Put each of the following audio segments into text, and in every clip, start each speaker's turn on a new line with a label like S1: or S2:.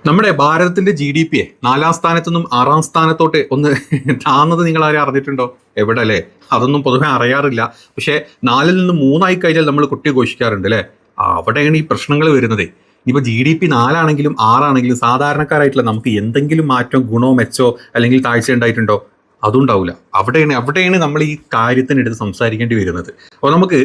S1: നമ്മുടെ ഭാരതത്തിന്റെ GDP 4-ാം സ്ഥാനത്തു നിന്നും 6-ാം സ്ഥാനത്തോട്ട് ഒന്ന് താന്നത് നിങ്ങൾ ആരും അറിഞ്ഞിട്ടുണ്ടോ? എവിടെ അല്ലേ? അതൊന്നും പൊതുവെ അറിയാറില്ല. പക്ഷേ 4-ൽ നിന്ന് 3 കഴിഞ്ഞാൽ നമ്മൾ കുട്ടി ഘോഷിക്കാറുണ്ട് അല്ലേ? അവിടെയാണ് ഈ പ്രശ്നങ്ങൾ വരുന്നത്. ഇപ്പൊ GDP 4 ആണെങ്കിലും 6 ആണെങ്കിലും സാധാരണക്കാരായിട്ടുള്ള നമുക്ക് എന്തെങ്കിലും മാറ്റം, ഗുണോ മെച്ചോ അല്ലെങ്കിൽ താഴ്ച ഉണ്ടായിട്ടുണ്ടോ? അതുണ്ടാവില്ല. അവിടെയാണ് നമ്മൾ ഈ കാര്യത്തിനെടുത്ത് സംസാരിക്കേണ്ടി വരുന്നത്. അപ്പോൾ നമുക്ക്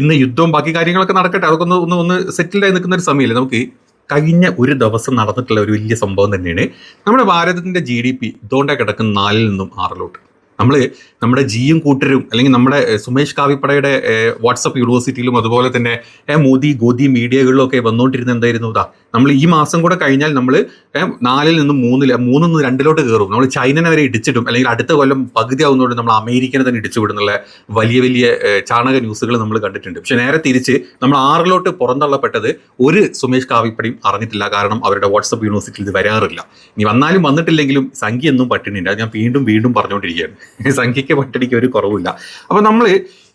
S1: ഇന്ന് യുദ്ധവും ബാക്കി കാര്യങ്ങളൊക്കെ നടക്കട്ടെ, അതൊക്കെ ഒന്ന് സെറ്റിൽഡായി നിൽക്കുന്ന ഒരു സമയമില്ല. നമുക്ക് കഴിഞ്ഞ ഒരു ദിവസം നടന്നിട്ടുള്ള ഒരു വലിയ സംഭവം തന്നെയാണ് നമ്മുടെ ഭാരതത്തിന്റെ GDP ഇതുകൊണ്ടേ കിടക്കുന്ന 4-ൽ നിന്നും 6-ലോട്ട്. നമ്മുടെ ജിയും കൂട്ടരും അല്ലെങ്കിൽ നമ്മുടെ സുമേഷ് കാവിപ്പടയുടെ വാട്സപ്പ് യൂണിവേഴ്സിറ്റിയിലും അതുപോലെ തന്നെ മോദി ഗോദി മീഡിയകളിലും ഒക്കെ വന്നുകൊണ്ടിരുന്ന എന്തായിരുന്നു? നമ്മൾ ഈ മാസം കൂടെ കഴിഞ്ഞാൽ നമ്മൾ 4-ൽ നിന്നും 3-ൽ 3-ൽ നിന്ന് 2-ലോട്ട് കയറും. നമ്മൾ ചൈനനെ വരെ ഇടിച്ചിടും, അല്ലെങ്കിൽ അടുത്ത കൊല്ലം പകുതി ആവുന്നതോടെ നമ്മൾ അമേരിക്കനെ തന്നെ ഇടിച്ചു വിടുന്നുള്ള വലിയ വലിയ ചാണക ന്യൂസുകൾ നമ്മൾ കണ്ടിട്ടുണ്ട്. പക്ഷെ നേരെ തിരിച്ച് നമ്മൾ 6-ലോട്ട് പുറന്തള്ളപ്പെട്ടത് ഒരു സുമേഷ് കാവിപ്പടയും അറിഞ്ഞിട്ടില്ല. കാരണം അവരുടെ വാട്സപ്പ് യൂണിവേഴ്സിറ്റിയിൽ ഇത് വരാറില്ല. ഇനി വന്നാലും വന്നിട്ടില്ലെങ്കിലും സംഖ്യ എന്നും പട്ടിണിയുണ്ട്. അത് ഞാൻ വീണ്ടും പറഞ്ഞുകൊണ്ടിരിക്കുകയാണ്. സംഖ്യയ്ക്ക് പട്ടിണിക്ക് ഒരു കുറവില്ല. അപ്പോൾ നമ്മൾ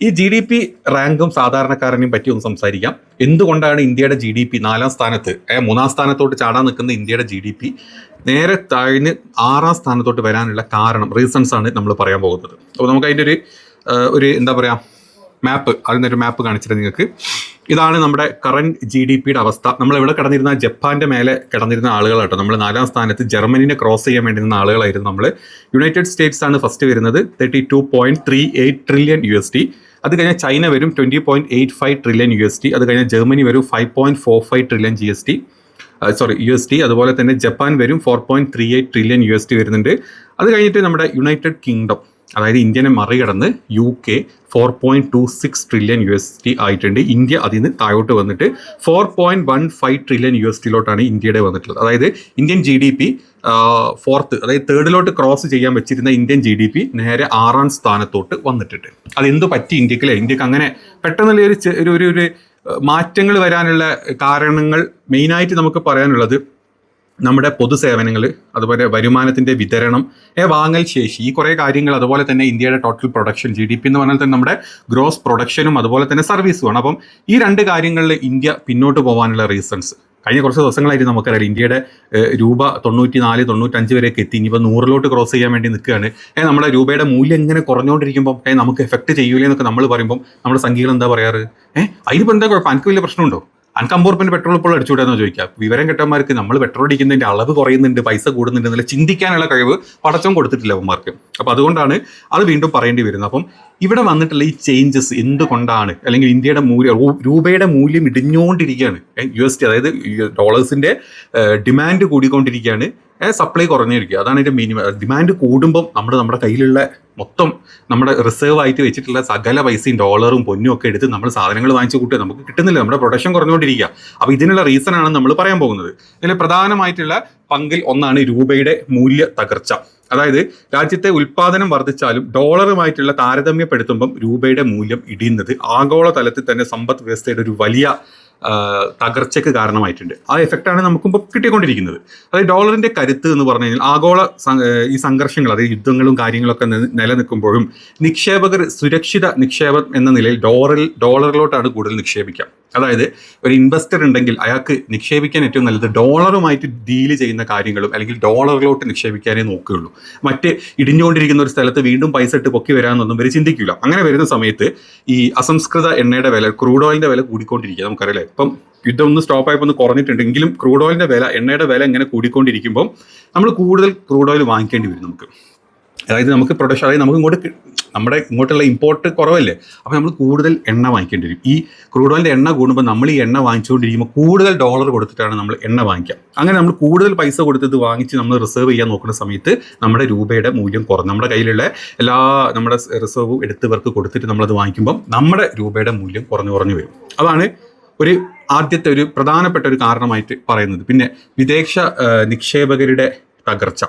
S1: ഈ GDP റാങ്കും സാധാരണക്കാരനെയും പറ്റി ഒന്ന് സംസാരിക്കാം. എന്തുകൊണ്ടാണ് ഇന്ത്യയുടെ GDP 4-ാം സ്ഥാനത്ത് 3-ാം സ്ഥാനത്തോട്ട് ചാടാൻ നിൽക്കുന്ന ഇന്ത്യയുടെ GDP നേരെ താഴ്ന്ന് 6-ാം സ്ഥാനത്തോട്ട് വരാനുള്ള കാരണം, റീസൺസ് ആണ് നമ്മൾ പറയാൻ പോകുന്നത്. അപ്പോൾ നമുക്ക് അതിൻ്റെ ഒരു എന്താ പറയുക മാപ്പ്, അതിനൊരു മാപ്പ് കാണിച്ചിട്ട് നിങ്ങൾക്ക് ഇതാണ് നമ്മുടെ കറന്റ് GDPയുടെ അവസ്ഥ. നമ്മൾ എവിടെ കിടന്നിരുന്ന ജപ്പാന്റെ മേലെ കിടന്നിരുന്ന ആളുകളാട്ടോ. നമ്മൾ 4-ാം സ്ഥാനത്ത് ജർമ്മനിനെ ക്രോസ് ചെയ്യാൻ വേണ്ടി നിന്ന ആളുകളായിരുന്നു നമ്മൾ. യുണൈറ്റഡ് സ്റ്റേറ്റ്സ് ആണ് ഫസ്റ്റ് വരുന്നത്, 32.38 ട്രില്യൺ USD. അത് കഴിഞ്ഞാൽ ചൈന വരും 20.85 ട്രില്യൺ USD. അത് കഴിഞ്ഞാൽ ജർമ്മനി വരും 5.45 ട്രില്യൺ USD. അതുപോലെ തന്നെ ജപ്പാൻ വരും 4.38 ട്രില്യൺ USD വരുന്നുണ്ട്. അത് കഴിഞ്ഞിട്ട് നമ്മുടെ യുണൈറ്റഡ് കിങ്ഡം, അതായത് ഇന്ത്യനെ മറികടന്ന് UK 4.26 ട്രില്യൺ USD ആയിട്ടുണ്ട്. ഇന്ത്യ അതിൽ നിന്ന് താഴോട്ട് വന്നിട്ട് 4.15 ട്രില്യൺ USD-ലോട്ടാണ് ഇന്ത്യയുടെ വന്നിട്ടുള്ളത്. അതായത് ഇന്ത്യൻ GDP ഫോർത്ത്, അതായത് തേർഡിലോട്ട് ക്രോസ് ചെയ്യാൻ വെച്ചിരുന്ന ഇന്ത്യൻ GDP നേരെ 6-ാം സ്ഥാനത്തോട്ട് വന്നിട്ടുണ്ട്. അതെന്ത് പറ്റി ഇന്ത്യക്ക്? ഇന്ത്യക്ക് അങ്ങനെ പെട്ടെന്നുള്ള ഒരു മാറ്റങ്ങൾ വരാനുള്ള കാരണങ്ങൾ മെയിനായിട്ട് നമുക്ക് പറയാനുള്ളത് നമ്മുടെ പൊതുസേവനങ്ങൾ, അതുപോലെ വരുമാനത്തിൻ്റെ വിതരണം, വാങ്ങൽ ശേഷി, ഈ കുറേ കാര്യങ്ങൾ, അതുപോലെ തന്നെ ഇന്ത്യയുടെ ടോട്ടൽ പ്രൊഡക്ഷൻ GDP എന്ന് പറഞ്ഞാൽ തന്നെ നമ്മുടെ ഗ്രോസ് പ്രൊഡക്ഷനും അതുപോലെ തന്നെ സർവീസുമാണ്. അപ്പം ഈ 2 കാര്യങ്ങളിൽ ഇന്ത്യ പിന്നോട്ട് പോകാനുള്ള റീസൺസ് കഴിഞ്ഞ കുറച്ച് ദിവസങ്ങളായിട്ട് നമുക്കറിയാം. ഇന്ത്യയുടെ രൂപ 94-95 വരെയൊക്കെ എത്തി. ഇനിയിപ്പോൾ 100-ലോട്ട് ക്രോസ് ചെയ്യാൻ വേണ്ടി നിൽക്കുകയാണ്. നമ്മുടെ രൂപയുടെ മൂല്യം എങ്ങനെ കുറഞ്ഞുകൊണ്ടിരിക്കുമ്പോൾ നമുക്ക് എഫക്റ്റ് ചെയ്യൂലേ എന്നൊക്കെ നമ്മൾ പറയുമ്പോൾ നമ്മുടെ സംഖ്യകൾ എന്താ പറയാറ്? അതിനിപ്പോൾ എന്താ കുഴപ്പം? എനിക്ക് വലിയ പ്രശ്നമുണ്ടോ? 50 രൂപ പെട്രോൾ ഇപ്പോൾ അടിച്ചുവിടാന്ന് ചോദിക്കാം. വിവരം കെട്ടന്മാർക്ക് നമ്മൾ പെട്രോൾ അടിക്കുന്നതിൻ്റെ അളവ് കുറയുന്നുണ്ട്, പൈസ കൂടുന്നുണ്ട് എന്നല്ല ചിന്തിക്കാനുള്ള കഴിവ് പടച്ചം കൊടുത്തിട്ടില്ല അവന്മാർക്ക്. അപ്പോൾ അതുകൊണ്ടാണ് അത് വീണ്ടും പറയേണ്ടി വരുന്നത്. അപ്പം ഇവിടെ വന്നിട്ടുള്ള ഈ ചേഞ്ചസ് എന്തുകൊണ്ടാണ്? അല്ലെങ്കിൽ ഇന്ത്യയുടെ രൂപയുടെ മൂല്യം ഇടിഞ്ഞുകൊണ്ടിരിക്കുകയാണ്. USD, അതായത് ഡോളേഴ്സിൻ്റെ ഡിമാൻഡ് കൂടിക്കൊണ്ടിരിക്കുകയാണ്, സപ്ലൈ കുറഞ്ഞിരിക്കുക. അതാണ് ഇതിൻ്റെ മിനിമം. ഡിമാൻഡ് കൂടുമ്പം നമ്മുടെ കയ്യിലുള്ള മൊത്തം നമ്മുടെ റിസർവ് ആയിട്ട് വെച്ചിട്ടുള്ള സകല പൈസയും ഡോളറും പൊന്നും ഒക്കെ എടുത്ത് നമ്മൾ സാധനങ്ങൾ വാങ്ങിച്ചു കൂട്ടുക, നമുക്ക് കിട്ടുന്നില്ല, നമ്മുടെ പ്രൊഡക്ഷൻ കുറഞ്ഞുകൊണ്ടിരിക്കുക. അപ്പോൾ ഇതിനുള്ള റീസണാണ് നമ്മൾ പറയാൻ പോകുന്നത്. ഇതിൽ പ്രധാനമായിട്ടുള്ള പങ്കിൽ ഒന്നാണ് രൂപയുടെ മൂല്യ തകർച്ച. അതായത് രാജ്യത്തെ ഉൽപ്പാദനം വർദ്ധിച്ചാലും ഡോളറുമായിട്ടുള്ള താരതമ്യപ്പെടുത്തുമ്പം രൂപയുടെ മൂല്യം ഇടിയുന്നത് ആഗോള തലത്തിൽ തന്നെ സമ്പദ് വ്യവസ്ഥയുടെ ഒരു വലിയ തകർച്ചയ്ക്ക് കാരണമായിട്ടുണ്ട്. ആ എഫക്റ്റാണ് നമുക്കിപ്പോൾ കിട്ടിക്കൊണ്ടിരിക്കുന്നത്. അതായത് ഡോളറിന്റെ കരുത്ത് എന്ന് പറഞ്ഞു കഴിഞ്ഞാൽ ആഗോള ഈ സംഘർഷങ്ങൾ, അതായത് യുദ്ധങ്ങളും കാര്യങ്ങളൊക്കെ നിലനിൽക്കുമ്പോഴും നിക്ഷേപകർ സുരക്ഷിത നിക്ഷേപം എന്ന നിലയിൽ ഡോളറിലോട്ടാണ് കൂടുതൽ നിക്ഷേപിക്കുക. അതായത് ഒരു ഇൻവെസ്റ്റർ ഉണ്ടെങ്കിൽ അയാൾക്ക് നിക്ഷേപിക്കാൻ ഏറ്റവും നല്ലത് ഡോളറുമായിട്ട് ഡീല് ചെയ്യുന്ന കാര്യങ്ങളും അല്ലെങ്കിൽ ഡോളറിലോട്ട് നിക്ഷേപിക്കാനേ നോക്കുകയുള്ളൂ. മറ്റ് ഇടിഞ്ഞുകൊണ്ടിരിക്കുന്ന ഒരു സ്ഥലത്ത് വീണ്ടും പൈസ ഇട്ട് പൊക്കി വരാമെന്നൊന്നും ഇവർ ചിന്തിക്കില്ല. അങ്ങനെ വരുന്ന സമയത്ത് ഈ അസംസ്കൃത എണ്ണയുടെ വില, ക്രൂഡ് ഓയിലിന്റെ വില കൂടിക്കൊണ്ടിരിക്കുക. നമുക്കറിയാം ഇപ്പം യുദ്ധം ഒന്ന് സ്റ്റോപ്പ് ആയപ്പോൾ ഒന്ന് കുറഞ്ഞിട്ടുണ്ടെങ്കിലും ക്രൂഡ് ഓയിലിന്റെ വില, എണ്ണയുടെ വില ഇങ്ങനെ കൂടിക്കൊണ്ടിരിക്കുമ്പോൾ നമ്മൾ കൂടുതൽ ക്രൂഡ് ഓയിൽ വാങ്ങിക്കേണ്ടി വരും നമുക്ക്. അതായത് നമുക്ക് പ്രൊഡക്ഷൻ, അതായത് നമുക്ക് ഇങ്ങോട്ടുള്ള ഇമ്പോർട്ട് കുറവല്ലേ, അപ്പോൾ നമ്മൾ കൂടുതൽ എണ്ണ വാങ്ങിക്കേണ്ടി വരും. ഈ ക്രൂഡ് ഓയിലിൻ്റെ എണ്ണ കൂടുമ്പോൾ നമ്മൾ ഈ എണ്ണ വാങ്ങിച്ചുകൊണ്ടിരിക്കുമ്പോൾ കൂടുതൽ ഡോളർ കൊടുത്തിട്ടാണ് നമ്മൾ എണ്ണ വാങ്ങിക്കുക. അങ്ങനെ നമ്മൾ കൂടുതൽ പൈസ കൊടുത്തത് വാങ്ങിച്ച് നമ്മൾ റിസർവ് ചെയ്യാൻ നോക്കുന്ന സമയത്ത് നമ്മുടെ രൂപയുടെ മൂല്യം കുറഞ്ഞു. നമ്മുടെ കയ്യിലുള്ള നമ്മുടെ റിസർവും എടുത്തവർക്ക് കൊടുത്തിട്ട് നമ്മളത് വാങ്ങിക്കുമ്പം നമ്മുടെ രൂപയുടെ മൂല്യം കുറഞ്ഞു വരും. അതാണ് ആദ്യത്തെ ഒരു പ്രധാനപ്പെട്ട ഒരു കാരണമായിട്ട് പറയുന്നത്. പിന്നെ വിദേശ നിക്ഷേപകരുടെ തകർച്ച.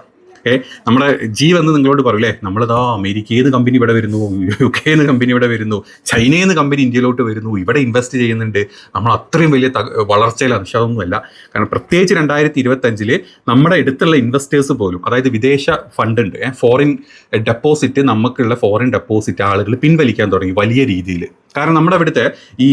S1: നമ്മുടെ വന്ന് നിങ്ങളോട് പറയൂലേ, നമ്മളിതാ അമേരിക്കയിൽ നിന്ന് കമ്പനി ഇവിടെ വരുന്നു, UK നിന്ന് കമ്പനി ഇവിടെ വരുന്നു, ചൈനയിൽ നിന്ന് കമ്പനി ഇന്ത്യയിലോട്ട് വരുന്നു, ഇവിടെ ഇൻവെസ്റ്റ് ചെയ്യുന്നുണ്ട്, നമ്മൾ അത്രയും വലിയ വളർച്ചയിലാണ്. പക്ഷെ അതൊന്നുമല്ല. കാരണം പ്രത്യേകിച്ച് 2025 നമ്മുടെ അടുത്തുള്ള ഇൻവെസ്റ്റേഴ്സ് പോലും, അതായത് വിദേശ ഫണ്ട് ഉണ്ട്, ഫോറിൻ ഡെപ്പോസിറ്റ്, നമുക്കുള്ള ഫോറിൻ ഡെപ്പോസിറ്റ് ആളുകൾ പിൻവലിക്കാൻ തുടങ്ങി വലിയ രീതിയിൽ. കാരണം നമ്മുടെ അവിടുത്തെ ഈ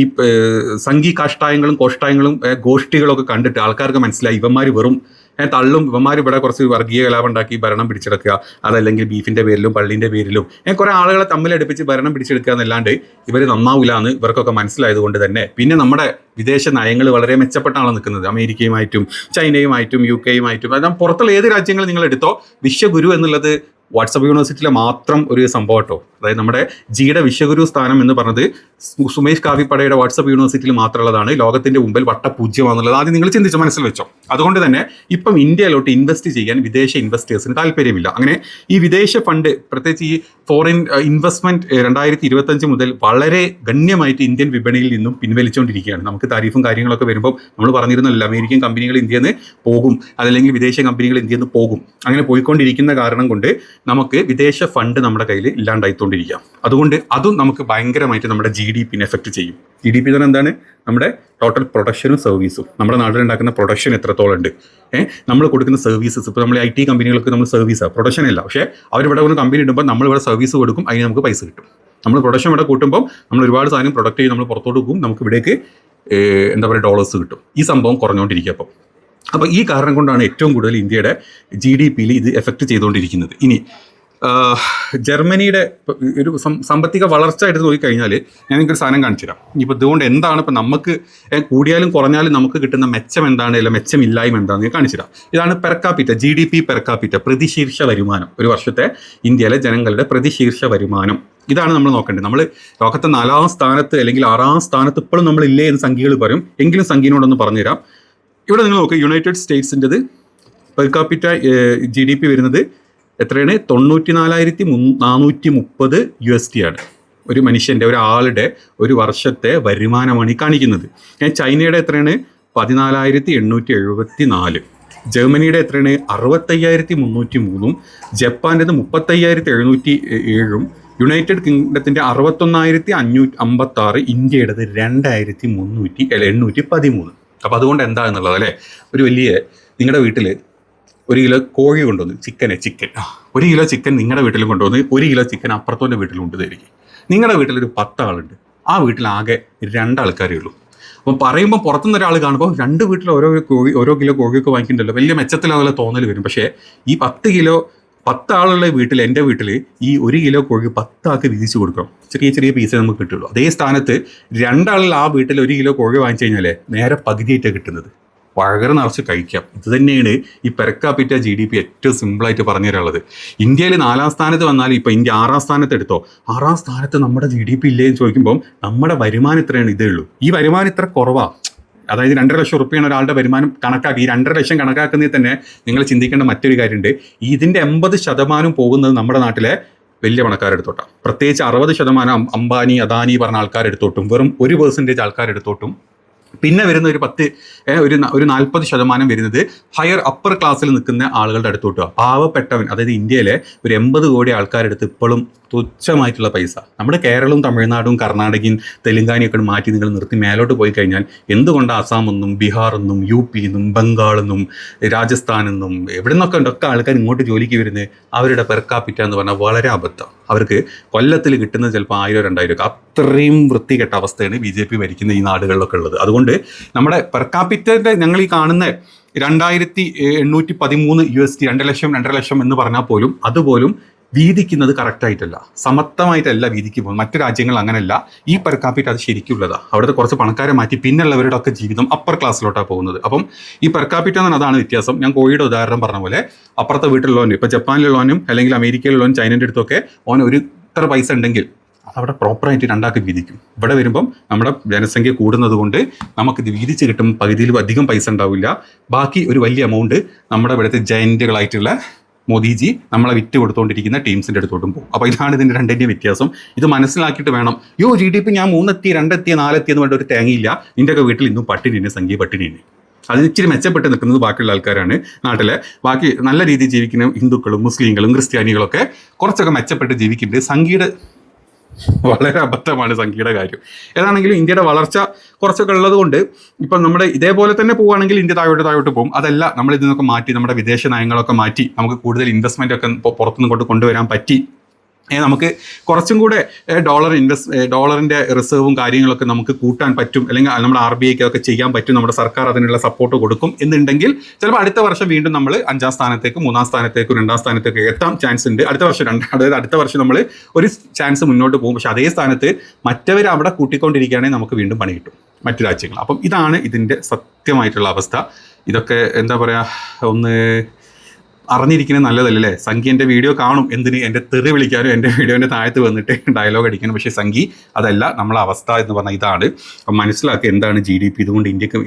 S1: സംഘി കാഷ്ടായങ്ങളും കോഷ്ടായങ്ങളും ഗോഷ്ഠികളൊക്കെ കണ്ടിട്ട് ആൾക്കാർക്ക് മനസ്സിലായി ഇവന്മാർ വെറും തള്ളും. ഇവന്മാർ ഇവിടെ കുറച്ച് വർഗീയ കലാപം ഉണ്ടാക്കി ഭരണം പിടിച്ചെടുക്കുക, അതല്ലെങ്കിൽ ബീഫിന്റെ പേരിലും പള്ളിന്റെ പേരിലും കുറെ ആളുകളെ തമ്മിലടുപ്പിച്ച് ഭരണം പിടിച്ചെടുക്കുക എന്നല്ലാണ്ട് ഇവർ നന്നാവില്ല എന്ന് ഇവർക്കൊക്കെ മനസ്സിലായതുകൊണ്ട് തന്നെ പിന്നെ നമ്മുടെ വിദേശ നയങ്ങൾ വളരെ മെച്ചപ്പെട്ടാണ് നിൽക്കുന്നത്. അമേരിക്കയുമായിട്ടും ചൈനയുമായിട്ടും UK അതായത് പുറത്തുള്ള ഏത് രാജ്യങ്ങൾ നിങ്ങൾ എടുത്തോ, വിശ്വഗുരു എന്നുള്ളത് വാട്സപ്പ് യൂണിവേഴ്സിറ്റിയിലെ മാത്രം ഒരു സംഭവം കേട്ടോ. അതായത് നമ്മുടെ ജിയുടെ വിശ്വഗുരു സ്ഥാനം എന്ന് പറഞ്ഞത് സുമേഷ് കാവിപ്പടയുടെ വാട്സപ്പ് യൂണിവേഴ്സിറ്റിയിൽ മാത്രമുള്ളതാണ്. ലോകത്തിന്റെ മുമ്പിൽ വട്ടപൂജ്യമാണെന്നുള്ളത് ആദ്യം നിങ്ങൾ ചിന്തിച്ച് മനസ്സിൽ വെച്ചോ. അതുകൊണ്ട് തന്നെ ഇപ്പം ഇന്ത്യയിലോട്ട് ഇൻവെസ്റ്റ് ചെയ്യാൻ വിദേശ ഇൻവെസ്റ്റേഴ്സിന് താല്പര്യമില്ല. അങ്ങനെ ഈ വിദേശ ഫണ്ട്, പ്രത്യേകിച്ച് ഈ ഫോറിൻ ഇൻവെസ്റ്റ്മെന്റ് 2025 മുതൽ വളരെ ഗണ്യമായിട്ട് ഇന്ത്യൻ വിപണിയിൽ നിന്നും പിൻവലിച്ചുകൊണ്ടിരിക്കുകയാണ്. നമുക്ക് താരിഫും കാര്യങ്ങളൊക്കെ വരുമ്പോൾ നമ്മൾ പറഞ്ഞിരുന്നല്ലോ, അമേരിക്കൻ കമ്പനികൾ ഇന്ത്യയിൽ നിന്ന് പോകും, അതല്ലെങ്കിൽ വിദേശ കമ്പനികൾ ഇന്ത്യയിൽ നിന്ന് പോകും. അങ്ങനെ പോയിക്കൊണ്ടിരിക്കുന്ന കാരണം കൊണ്ട് നമുക്ക് വിദേശ ഫണ്ട് നമ്മുടെ കയ്യിൽ ഇല്ലാണ്ടായിക്കൊണ്ടിരിക്കാം. അതുകൊണ്ട് അതും നമുക്ക് ഭയങ്കരമായിട്ട് നമ്മുടെ GDP എഫക്ട് ചെയ്യും. GDP എന്ന് പറഞ്ഞാൽ എന്താണ്? നമ്മുടെ ടോട്ടൽ പ്രൊഡക്ഷനും സർവീസും. നമ്മുടെ നാട്ടിലുണ്ടാക്കുന്ന പ്രൊഡക്ഷൻ എത്രത്തോളം ഉണ്ട്, നമ്മൾ കൊടുക്കുന്ന സർവീസസ്. ഇപ്പോൾ നമ്മൾ IT കമ്പനികൾക്ക് നമ്മൾ സർവീസാണ്, പ്രൊഡക്ഷൻ അല്ല. പക്ഷേ അവരിവിടെ ഒരു കമ്പനി ഇടുമ്പോൾ നമ്മളിവിടെ സർവീസ് കൊടുക്കും, അതിന് നമുക്ക് പൈസ കിട്ടും. നമ്മൾ പ്രൊഡക്ഷൻ ഇവിടെ കൂട്ടുമ്പോൾ നമ്മൾ ഒരുപാട് സാധനം പ്രൊഡക്റ്റ് ചെയ്ത് നമ്മൾ പുറത്തോട്ട് പോകും, നമുക്ക് ഇവിടേക്ക് എന്താ പറയുക ഡോളേഴ്സ് കിട്ടും. ഈ സംഭവം കുറഞ്ഞുകൊണ്ടിരിക്കുക. അപ്പോൾ ഈ കാരണം കൊണ്ടാണ് ഏറ്റവും കൂടുതൽ ഇന്ത്യയുടെ GDPയിൽ ഇത് എഫക്റ്റ് ചെയ്തുകൊണ്ടിരിക്കുന്നത്. ഇനി ജർമ്മനിയുടെ ഒരു സാമ്പത്തിക വളർച്ച എടുത്ത് നോക്കിക്കഴിഞ്ഞാൽ ഞാൻ നിങ്ങൾക്കൊരു സാധനം കാണിച്ചു തരാം. ഇപ്പോൾ ഇതുകൊണ്ട് എന്താണ് ഇപ്പോൾ നമുക്ക് കൂടിയാലും കുറഞ്ഞാലും നമുക്ക് കിട്ടുന്ന മെച്ചം എന്താണ്, അല്ല മെച്ചമില്ലായ്മ എന്താണെന്ന് കാണിച്ചു തരാം. ഇതാണ് per capita, GDP per capita, പ്രതിശീർഷ വരുമാനം. ഒരു വർഷത്തെ ഇന്ത്യയിലെ ജനങ്ങളുടെ പ്രതിശീർഷ വരുമാനം. ഇതാണ് നമ്മൾ നോക്കേണ്ടത്. നമ്മൾ ലോകത്തെ 4ാം സ്ഥാനത്ത് അല്ലെങ്കിൽ 6ാം സ്ഥാനത്ത് ഇപ്പോഴും നമ്മൾ ഇല്ലേ എന്ന് സംഖ്യകൾ പറയും. എങ്കിലും സംഖ്യനോടൊന്ന് പറഞ്ഞുതരാം. ഇവിടെ നിങ്ങൾ നോക്കുക, യുണൈറ്റഡ് സ്റ്റേറ്റ്സിൻ്റെത് പെർ കാപ്പിറ്റ GDP വരുന്നത് എത്രയാണ്? 94,430 USD ആണ്. ഒരു മനുഷ്യൻ്റെ, ഒരാളുടെ ഒരു വർഷത്തെ വരുമാനമാണ് ഈ കാണിക്കുന്നത്. ചൈനയുടെ എത്രയാണ്? 14,874. ജർമ്മനിയുടെ എത്രയാണ്? 65,303. ജപ്പാൻ്റെത് 35,707. യുണൈറ്റഡ് കിങ്ഡത്തിൻ്റെ 61,556. ഇന്ത്യയുടേത് 2,813. അപ്പോൾ അതുകൊണ്ട് എന്താ എന്നുള്ളത് അല്ലേ, ഒരു വലിയ നിങ്ങളുടെ വീട്ടിൽ 1 കിലോ കോഴി കൊണ്ടുവന്ന് ചിക്കൻ 1 കിലോ ചിക്കൻ നിങ്ങളുടെ വീട്ടിലും കൊണ്ടുവന്ന് 1 കിലോ ചിക്കൻ അപ്പുറത്തോൻ്റെ വീട്ടിലും കൊണ്ടുതരിക. നിങ്ങളുടെ വീട്ടിലൊരു 10 ആളുണ്ട്, ആ വീട്ടിലാകെ 2 ആൾക്കാരേ ഉള്ളൂ. അപ്പം പറയുമ്പോൾ പുറത്തുനിന്ന് ഒരാൾ കാണുമ്പോൾ 2 വീട്ടിൽ ഓരോ കിലോ കോഴിയൊക്കെ വാങ്ങിക്കുന്നുണ്ടല്ലോ, വലിയ മെച്ചത്തിലാവുന്ന തോന്നൽ വരും. പക്ഷേ ഈ 10 ആളുള്ള വീട്ടിൽ, എൻ്റെ വീട്ടിൽ ഈ 1 കിലോ കോഴി 10 ആൾക്ക് വീതിച്ച് കൊടുക്കണം. ചെറിയ പീസേ നമുക്ക് കിട്ടുള്ളൂ. അതേ സ്ഥാനത്ത് 2 ആളിൽ ആ വീട്ടിൽ 1 കിലോ കോഴി വാങ്ങിച്ചു കഴിഞ്ഞാൽ നേരെ പകുതിയായിട്ടാണ് കിട്ടുന്നത്. വഴകര നിറച്ച് കഴിക്കാം. ഇത് തന്നെയാണ് ഈ പെർ കാപ്പിറ്റ GDP ഏറ്റവും സിമ്പിളായിട്ട് പറഞ്ഞു തരാനുള്ളത്. ഇന്ത്യയിൽ 4ാം സ്ഥാനത്ത് വന്നാലും ഇപ്പോൾ ഇന്ത്യ 6ാം സ്ഥാനത്ത് എടുത്തോ, 6ാം സ്ഥാനത്ത് നമ്മുടെ GDP ഇല്ലേ എന്ന് ചോദിക്കുമ്പോൾ നമ്മുടെ വരുമാനം ഇത്രയാണ്, ഇതേ ഉള്ളൂ. ഈ വരുമാനം ഇത്ര കുറവാണ്. അതായത് 2.5 ലക്ഷം റുപ്യാണ് ഒരാളുടെ വരുമാനം കണക്കാക്കി. ഈ 2.5 ലക്ഷം കണക്കാക്കുന്നതിൽ തന്നെ നിങ്ങൾ ചിന്തിക്കേണ്ട മറ്റൊരു കാര്യമുണ്ട്. ഇതിൻ്റെ 80% പോകുന്നത് നമ്മുടെ നാട്ടിലെ വലിയ പണക്കാരെടുത്തോട്ടാണ്. പ്രത്യേകിച്ച് 60% അംബാനി അദാനി പറഞ്ഞ ആൾക്കാരെടുത്തോട്ടും വെറും 1% ആൾക്കാരെടുത്തോട്ടും പിന്നെ വരുന്ന ഒരു 40% വരുന്നത് ഹയർ അപ്പർ ക്ലാസ്സിൽ നിൽക്കുന്ന ആളുകളുടെ അടുത്തോട്ട്. പാവപ്പെട്ടവൻ, അതായത് ഇന്ത്യയിലെ ഒരു 80 കോടി ആൾക്കാരെടുത്ത് ഇപ്പോഴും തുച്ഛമായിട്ടുള്ള പൈസ. നമ്മുടെ കേരളവും തമിഴ്നാടും കർണാടകയും തെലുങ്കാനയൊക്കെ മാറ്റി നിങ്ങൾ നിർത്തി മേലോട്ട് പോയി കഴിഞ്ഞാൽ എന്തുകൊണ്ട് ആസാമെന്നും ബീഹാറെന്നും UP എന്നും ബംഗാളെന്നും രാജസ്ഥാനെന്നും എവിടെ നിന്നൊക്കെ ഉണ്ടൊക്കെ ആൾക്കാർ ഇങ്ങോട്ട് ജോലിക്ക് വരുന്നത് അവരുടെ പെർ കാപ്പിറ്റ എന്ന് പറഞ്ഞാൽ വളരെ അബദ്ധം. അവർക്ക് കൊല്ലത്തിൽ കിട്ടുന്നത് ചിലപ്പോൾ 1,000-2,000 ഒക്കെ. അത്രയും വൃത്തികെട്ട അവസ്ഥയാണ് BJP ഭരിക്കുന്ന ഈ നാടുകളിലൊക്കെ ഉള്ളത്. അതുകൊണ്ട് നമ്മുടെ പെർ കാപ്പിറ്റൻ്റെ ഞങ്ങൾ ഈ കാണുന്ന 2,813 USD, 2 ലക്ഷം എന്ന് പറഞ്ഞാൽ പോലും അതുപോലും വീതിക്കുന്നത് കറക്റ്റായിട്ടല്ല, സമത്വമായിട്ടല്ല വീതിക്ക് പോകുന്നത്. മറ്റു രാജ്യങ്ങൾ അങ്ങനെയല്ല. ഈ പെർ കാപ്പിറ്റ അത് ശരിക്കുള്ളതാണ്. അവിടുത്തെ കുറച്ച് പണക്കാരെ മാറ്റി പിന്നുള്ളവരുടെ ഒക്കെ ജീവിതം അപ്പർ ക്ലാസ്സിലോട്ടാണ് പോകുന്നത്. അപ്പം ഈ പെർ കാപ്പിറ്റ എന്ന് അതാണ് വ്യത്യാസം. ഞാൻ കോഴിയുടെ ഉദാഹരണം പറഞ്ഞ പോലെ അപ്പുറത്തെ വീട്ടിലുള്ളവന്, ഇപ്പോൾ ജപ്പാനിലുള്ളവനും അല്ലെങ്കിൽ അമേരിക്കയിലുള്ളവനും ചൈനൻ്റെ അടുത്തൊക്കെ ഓൻ ഒരു ഇത്ര പൈസ ഉണ്ടെങ്കിൽ അതവിടെ പ്രോപ്പറായിട്ട് 2 ആൾക്ക് വീതിക്കും. ഇവിടെ വരുമ്പം നമ്മുടെ ജനസംഖ്യ കൂടുന്നത് കൊണ്ട് നമുക്കിത് വീതിച്ച് കിട്ടും. പകുതിയിലും അധികം പൈസ ഉണ്ടാവില്ല. ബാക്കി ഒരു വലിയ എമൗണ്ട് നമ്മുടെ ഇവിടുത്തെ ജയൻറ്റുകളായിട്ടുള്ള മോദിജി നമ്മളെ വിറ്റ് കൊടുത്തുകൊണ്ടിരിക്കുന്ന ടീംസിൻ്റെ അടുത്തോട്ടും പോകും. അപ്പോൾ ഇതാണ് ഇതിൻ്റെ രണ്ടിൻ്റെയും വ്യത്യാസം. ഇത് മനസ്സിലാക്കിയിട്ട് വേണം. GDP ഞാൻ 3 എത്തി 2 എത്തി 4 എത്തി എന്ന് വേണ്ട ഒരു തേങ്ങയില്ല. നിൻ്റെയൊക്കെ വീട്ടിൽ ഇന്നും പട്ടിണി സംഖ്യ പട്ടിണി. അതിന് ഇച്ചിരി മെച്ചപ്പെട്ട് നിൽക്കുന്നത് ബാക്കിയുള്ള ആൾക്കാരാണ്. നാട്ടിലെ ബാക്കി നല്ല രീതിയിൽ ജീവിക്കുന്ന ഹിന്ദുക്കളും മുസ്ലിങ്ങളും ക്രിസ്ത്യാനികളൊക്കെ കുറച്ചൊക്കെ മെച്ചപ്പെട്ട് ജീവിക്കുന്നുണ്ട്. സംഖ്യയുടെ വളരെ അബദ്ധമാണ് സംഖ്യയുടെ കാര്യം. ഏതാണെങ്കിലും ഇന്ത്യയുടെ വളർച്ച കുറച്ചൊക്കെ ഉള്ളത് കൊണ്ട് ഇപ്പം നമ്മുടെ ഇതേപോലെ തന്നെ പോവുകയാണെങ്കിൽ ഇന്ത്യ താഴോട്ട് പോകും. അതല്ല, നമ്മൾ ഇതിനൊക്കെ മാറ്റി നമ്മുടെ വിദേശ നയങ്ങളൊക്കെ മാറ്റി നമുക്ക് കൂടുതൽ ഇൻവെസ്റ്റ്മെൻ്റ് ഒക്കെ പുറത്തുനിന്ന് കൊണ്ടുവരാൻ പറ്റി നമുക്ക് കുറച്ചും കൂടെ ഡോളറിൻ്റെ റിസർവും കാര്യങ്ങളൊക്കെ നമുക്ക് കൂട്ടാൻ പറ്റും, അല്ലെങ്കിൽ നമ്മുടെ RBIക്ക് അതൊക്കെ ചെയ്യാൻ പറ്റും, നമ്മുടെ സർക്കാർ അതിനുള്ള സപ്പോർട്ട് കൊടുക്കും എന്നുണ്ടെങ്കിൽ ചിലപ്പോൾ അടുത്ത വർഷം വീണ്ടും നമ്മൾ 5ാം സ്ഥാനത്തേക്ക് 3ാം സ്ഥാനത്തേക്ക് 2ാം സ്ഥാനത്തേക്ക് എത്താൻ ചാൻസ് ഉണ്ട്. അതായത് അടുത്ത വർഷം നമ്മൾ ഒരു ചാൻസ് മുന്നോട്ട് പോകും. പക്ഷെ അതേ സ്ഥാനത്ത് മറ്റവർ അവിടെ കൂട്ടിക്കൊണ്ടിരിക്കുകയാണെങ്കിൽ നമുക്ക് വീണ്ടും പണി കിട്ടും മറ്റു രാജ്യങ്ങൾ. അപ്പം ഇതാണ് ഇതിൻ്റെ സത്യമായിട്ടുള്ള അവസ്ഥ. ഇതൊക്കെ എന്താ പറയുക, ഒന്ന് അറിഞ്ഞിരിക്കുന്നത് നല്ലതല്ലേ. സംഘി എൻ്റെ വീഡിയോ കാണും, എന്തിന് എൻ്റെ തെറി വിളിക്കാനും എൻ്റെ വീഡിയോൻ്റെ താഴത്ത് വന്നിട്ട് ഡയലോഗ് അടിക്കാനും. പക്ഷേ സംഘി അതല്ല, നമ്മളെ അവസ്ഥ എന്ന് പറഞ്ഞാൽ ഇതാണ്. അപ്പം മനസ്സിലാക്കുക എന്താണ് GDP. ഇതുകൊണ്ട് ഇന്ത്യക്ക്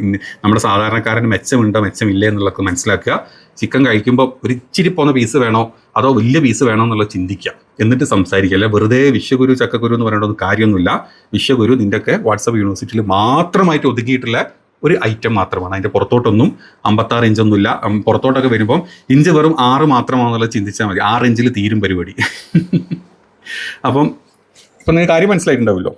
S1: നമ്മുടെ സാധാരണക്കാരന് മെച്ചമുണ്ടോ മെച്ചമില്ലേ എന്നുള്ളതൊക്കെ മനസ്സിലാക്കുക. ചിക്കൻ കഴിക്കുമ്പോൾ ഒരു ഇച്ചിരി പോകുന്ന പീസ് വേണോ അതോ വലിയ പീസ് വേണോ എന്നുള്ളത് ചിന്തിക്കുക, എന്നിട്ട് സംസാരിക്കുക. അല്ല വെറുതെ വിശ്വഗുരു ചക്കഗുരു എന്ന് പറയേണ്ടതൊന്നും കാര്യമൊന്നുമില്ല. വിശ്വഗുരു നിൻ്റെയൊക്കെ വാട്സപ്പ് യൂണിവേഴ്സിറ്റിയിൽ മാത്രമായിട്ട് ഒതുക്കിയിട്ടുള്ള ഒരു ഐറ്റം മാത്രമാണ്. അതിൻ്റെ പുറത്തോട്ടൊന്നും 56 ഇഞ്ചൊന്നുമില്ല. പുറത്തോട്ടൊക്കെ വരുമ്പം ഇഞ്ച് വെറും 6 മാത്രമാണെന്നുള്ളത് ചിന്തിച്ചാൽ മതി. 6 ഇഞ്ചിൽ തീരും പരിപാടി. അപ്പം നിങ്ങൾക്ക് കാര്യം മനസ്സിലായിട്ടുണ്ടാവുമല്ലോ.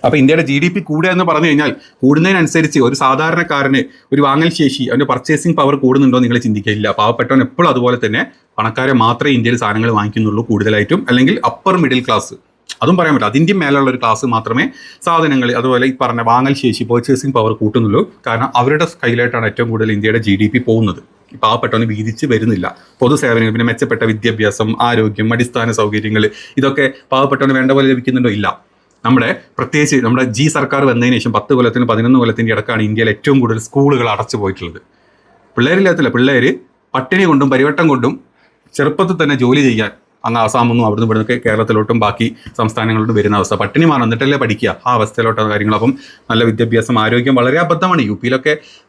S1: അപ്പോൾ ഇന്ത്യയുടെ GDP കൂടുക എന്ന് പറഞ്ഞു കഴിഞ്ഞാൽ കൂടുന്നതിനനുസരിച്ച് ഒരു സാധാരണക്കാരന് ഒരു വാങ്ങൽ ശേഷി, അവൻ്റെ പർച്ചേസിംഗ് പവർ കൂടുന്നുണ്ടോ നിങ്ങൾ ചിന്തിക്കില്ല. പാവപ്പെട്ടവൻ എപ്പോഴും അതുപോലെ തന്നെ പണക്കാരെ മാത്രമേ ഇന്ത്യയിൽ സാധനങ്ങൾ വാങ്ങിക്കുന്നുള്ളൂ കൂടുതലായിട്ടും, അല്ലെങ്കിൽ അപ്പർ മിഡിൽ ക്ലാസ്, അതും പറയാൻ പറ്റില്ല. അതിൻ്റെ മേലുള്ള ഒരു ക്ലാസ് മാത്രമേ സാധനങ്ങൾ അതുപോലെ ഈ പറഞ്ഞ വാങ്ങൽ ശേഷി പർച്ചേസിംഗ് പവർ കൂട്ടുന്നുള്ളൂ. കാരണം അവരുടെ കയ്യിലായിട്ടാണ് ഏറ്റവും കൂടുതൽ ഇന്ത്യയുടെ GDP പോകുന്നത്. പാവപ്പെട്ടവന് വീതിച്ച് വരുന്നില്ല. പൊതുസേവനങ്ങൾ, പിന്നെ മെച്ചപ്പെട്ട വിദ്യാഭ്യാസം, ആരോഗ്യം, അടിസ്ഥാന സൗകര്യങ്ങൾ, ഇതൊക്കെ പാവപ്പെട്ടവന് വേണ്ട പോലെ ലഭിക്കുന്നുണ്ടോ? ഇല്ല. പ്രത്യേകിച്ച് നമ്മുടെ സർക്കാർ വന്നതിന് ശേഷം 10 കൊല്ലത്തിന് 11 കൊല്ലത്തിൻ്റെ ഇടക്കാണ് ഇന്ത്യയിൽ ഏറ്റവും കൂടുതൽ സ്കൂളുകൾ അടച്ചു പോയിട്ടുള്ളത്. പിള്ളേരില്ലാത്തില്ല, പിള്ളേർ പട്ടിണി കൊണ്ടും പരിവട്ടം കൊണ്ടും ചെറുപ്പത്തിൽ തന്നെ ജോലി ചെയ്യാൻ അങ്ങ് ആസാമൊന്നും അവിടുന്ന് ഇവിടുന്നൊക്കെ കേരളത്തിലോട്ടും ബാക്കി സംസ്ഥാനങ്ങളിലോട്ടും വരുന്ന അവസ്ഥ. പട്ടിണി മാറും എന്നിട്ടല്ലേ പഠിക്കുക, ആ അവസ്ഥയിലോട്ടാണ് കാര്യങ്ങൾ. അപ്പം നല്ല വിദ്യാഭ്യാസം, ആരോഗ്യം വളരെ അബദ്ധമാണ്. UP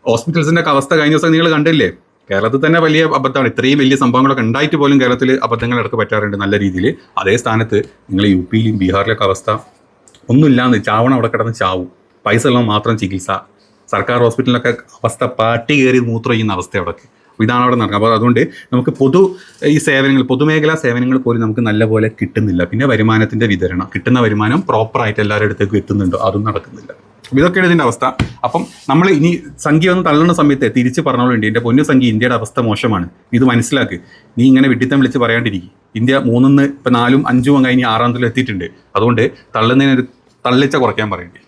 S1: ഹോസ്പിറ്റൽസിൻ്റെ ഒക്കെ അവസ്ഥ കഴിഞ്ഞ ദിവസം നിങ്ങൾ കണ്ടില്ലേ? കേരളത്തിൽ തന്നെ വലിയ അബദ്ധമാണ്. ഇത്രയും വലിയ സംഭവങ്ങളൊക്കെ ഉണ്ടായിട്ട് പോലും കേരളത്തിൽ അബദ്ധങ്ങൾ ഇടക്ക് പറ്റാറുണ്ട് നല്ല രീതിയിൽ. അതേ സ്ഥാനത്ത് നിങ്ങൾ UP ബീഹാറിലൊക്കെ അവസ്ഥ ഒന്നുമില്ലാന്ന്, ചാവണം അവിടെ കിടന്ന് ചാവും, പൈസ ഉള്ള മാത്രം ചികിത്സ. സർക്കാർ ഹോസ്പിറ്റലിലൊക്കെ അവസ്ഥ പാട്ടി കയറി മൂത്രം ചെയ്യുന്ന അവസ്ഥ അവിടെയൊക്കെ. ഇതാണ് അവിടെ നടക്കുന്നത്. അപ്പോൾ അതുകൊണ്ട് നമുക്ക് പൊതുമേഖലാ സേവനങ്ങൾ പോലും നമുക്ക് നല്ലപോലെ കിട്ടുന്നില്ല. പിന്നെ വരുമാനത്തിൻ്റെ വിതരണം, കിട്ടുന്ന വരുമാനം പ്രോപ്പറായിട്ട് എല്ലാവരുടെ അടുത്തേക്കും എത്തുന്നുണ്ടോ? അതും നടക്കുന്നില്ല. ഇതൊക്കെയാണ് ഇതിൻ്റെ അവസ്ഥ. അപ്പം നമ്മൾ ഇനി സംഖ്യ ഒന്ന് തള്ളുന്ന സമയത്ത് തിരിച്ച് പറഞ്ഞോളുണ്ട്, എൻ്റെ പൊന്നു സംഖ്യ ഇന്ത്യയുടെ അവസ്ഥ മോശമാണ്, ഇത് മനസ്സിലാക്ക്. നീ ഇങ്ങനെ വിഡിത്തം വിളിച്ച് പറയാണ്ടിരിക്കും. ഇന്ത്യ 3-ന്ന് ഇപ്പം 4-ഉം 5-ഉം കഴിഞ്ഞ് 6-ാമതിലും എത്തിയിട്ടുണ്ട്. അതുകൊണ്ട് തള്ളുന്നതിനൊരു തള്ളിച്ച കുറയ്ക്കാൻ പറയേണ്ടി.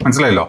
S1: മനസ്സിലായല്ലോ?